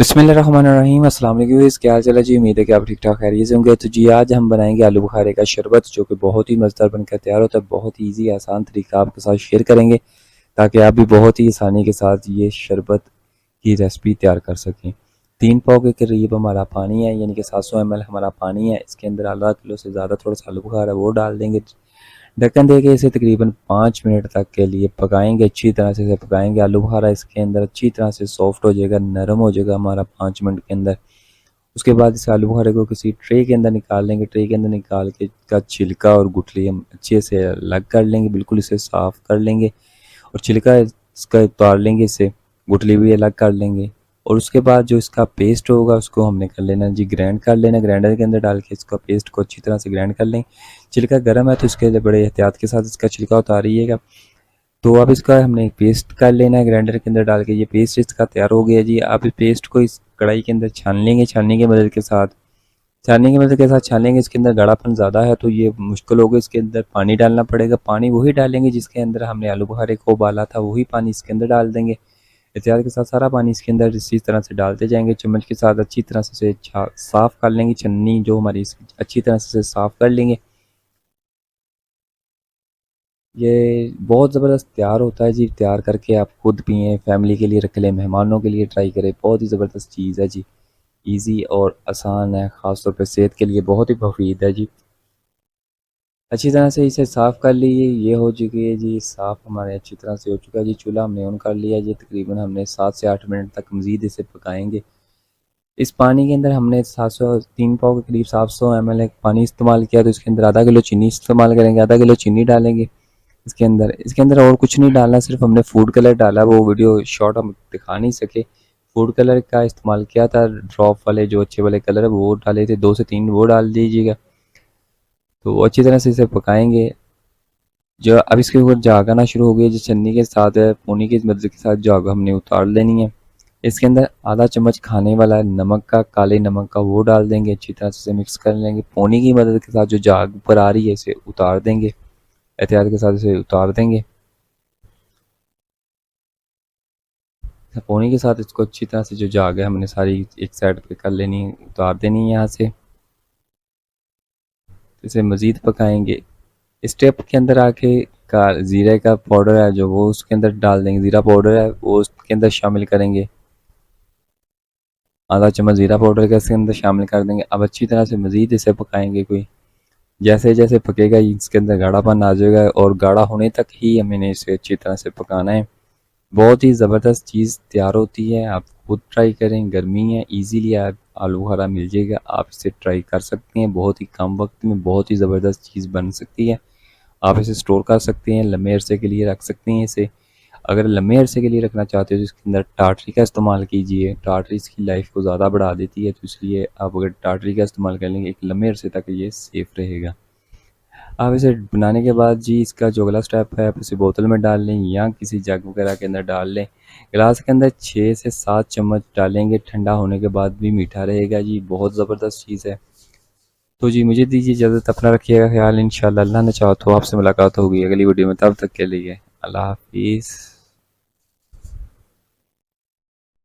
बिस्मिल्लाहिर्रहमानिर्रहीम। अस्सलाम वालेकुम व्यूअर्स, क्या हाल चाल है जी। उम्मीद है कि आप ठीक ठाक खैरियत से होंगे। तो जी आज हम बनाएंगे आलू बुखारे का शरबत, जो कि बहुत ही मज़ेदार बनकर तैयार होता है। बहुत ही ईजी आसान तरीका आपके साथ शेयर करेंगे ताकि आप भी बहुत ही आसानी के साथ ये शरबत की रेसिपी तैयार कर सकें। 3 पाव के करीब हमारा पानी है, यानी कि 700 ml हमारा पानी है। इसके अंदर आधा किलो से ज़्यादा थोड़ा सा आलू बुखारा है वो डाल देंगे। ढक्कन देके इसे तकरीबन 5 मिनट तक के लिए पकाएंगे। अच्छी तरह से इसे पकाएंगे। आलू बुखारा इसके अंदर अच्छी तरह से सॉफ्ट हो जाएगा, नरम हो जाएगा हमारा 5 मिनट के अंदर। उसके बाद इस आलू बुखारे को किसी ट्रे के अंदर निकाल लेंगे। ट्रे के अंदर निकाल के इसका छिलका और गुठली हम अच्छे से अलग कर लेंगे। बिल्कुल इसे साफ़ कर लेंगे और छिलका इसका उतार लेंगे, इसे गुठली भी अलग कर लेंगे। और उसके बाद जो इसका पेस्ट होगा उसको हमने कर लेना जी, ग्राइंड कर लेना। ग्राइंडर के अंदर डाल के इसका पेस्ट को अच्छी तरह से ग्राइंड कर लें। छिलका गर्म है तो इसके लिए बड़े एहतियात के साथ इसका छिलका उतारिएगा। तो अब इसका हमने पेस्ट कर लेना है ग्राइंडर के अंदर डाल के। ये पेस्ट इसका तैयार हो गया जी। अब इस पेस्ट को इस कढ़ाई के अंदर छान लेंगे। छानने के मदद के साथ छान लेंगे। इसके अंदर गाढ़ापन ज़्यादा है तो ये मुश्किल होगा, इसके अंदर पानी डालना पड़ेगा। पानी वही डालेंगे जिसके अंदर हमने आलू बुखारे को उबाला था, वही पानी इसके अंदर डाल देंगे। एहतियात के साथ सारा पानी इसके अंदर इसी तरह से डालते जाएंगे। चम्मच के साथ अच्छी तरह से इसे साफ़ कर लेंगे। छन्नी जो हमारी अच्छी तरह से साफ़ कर लेंगे। ये बहुत ज़बरदस्त तैयार होता है जी। तैयार करके आप खुद पिएँ, फैमिली के लिए रख लें, मेहमानों के लिए ट्राई करें। बहुत ही ज़बरदस्त चीज़ है जी। ईज़ी और आसान है, ख़ास तौर पे सेहत के लिए बहुत ही मुफीद है जी। अच्छी तरह से इसे साफ़ कर लीजिए। ये हो चुकी है जी साफ़, हमारे अच्छी तरह से हो चुका है जी। चूल्हा हमने ऑन कर लिया जी। तकरीबन हमने 7 से 8 मिनट तक मज़ीद इसे पकाएंगे। इस पानी के अंदर हमने 700 3 पाव के करीब 700 ml पानी इस्तेमाल किया, तो इसके अंदर आधा किलो चीनी इस्तेमाल करेंगे। आधा किलो चीनी डालेंगे इसके अंदर और कुछ नहीं डालना, सिर्फ हमने फूड कलर डाला। वो वीडियो शॉर्ट हम दिखा नहीं सके। फूड कलर का इस्तेमाल किया था, ड्रॉप वाले जो अच्छे वाले कलर है वो डाले थे, 2 से 3 वो डाल दीजिएगा। तो वो अच्छी तरह से इसे पकाएंगे। जो अब इसके ऊपर झाग आना शुरू हो गई, जो छन्नी के साथ है पोनी की मदद के साथ झाग हमने उतार लेनी है। इसके अंदर आधा चम्मच खाने वाला नमक का, काले नमक का, वो डाल देंगे। अच्छी तरह से मिक्स कर लेंगे। पोनी की मदद के साथ जो झाग ऊपर आ रही है इसे उतार देंगे। एहतियात के साथ इसे उतार देंगे। पोनी के साथ इसको अच्छी तरह से जो झाग है हमने सारी एक साइड पे कर लेनी, उतार देनी है यहाँ से। इसे मज़ीद पकाएंगे। स्टेप के अंदर आके का ज़ीरे का पाउडर है जो वो उसके अंदर डाल देंगे। ज़ीरा पाउडर है वो उसके अंदर शामिल करेंगे। आधा चम्मच ज़ीरा पाउडर का इसके अंदर शामिल कर देंगे। अब अच्छी तरह से मज़ीद इसे पकाएंगे। कोई जैसे जैसे पकेगा इसके अंदर गाढ़ापन आ जाएगा और गाढ़ा होने तक ही हमें इसे अच्छी तरह से पकाना है। बहुत ही ज़बरदस्त चीज़ तैयार होती है। आप खुद ट्राई करें, गर्मी है, इजीली आप आलू बुखारा मिल जाएगा, आप इसे ट्राई कर सकते हैं। बहुत ही कम वक्त में बहुत ही ज़बरदस्त चीज़ बन सकती है। आप इसे स्टोर कर सकते हैं, लंबे अरसे के लिए रख सकते हैं इसे। अगर लंबे अरसे के लिए रखना चाहते हो तो इसके अंदर टाटरी का इस्तेमाल कीजिए। टाटरी इसकी लाइफ को ज़्यादा बढ़ा देती है, तो इसलिए आप अगर टाटरी का इस्तेमाल कर लेंगे एक लंबे अरसे तक ये सेफ़ रहेगा। आप इसे बनाने के बाद जी इसका जो अगला स्टेप है, आप इसे बोतल में डाल लें या किसी जग वगैरह के अंदर डाल लें। गिलास के अंदर 6 से 7 चम्मच डालेंगे। ठंडा होने के बाद भी मीठा रहेगा जी। बहुत ज़बरदस्त चीज़ है। तो जी मुझे दीजिए इजाज़त, अपना रखिएगा ख्याल। इंशाल्लाह अल्लाह ने चाहा तो आपसे मुलाकात होगी अगली वीडियो में। तब तक के लिए अल्लाह हाफिज़।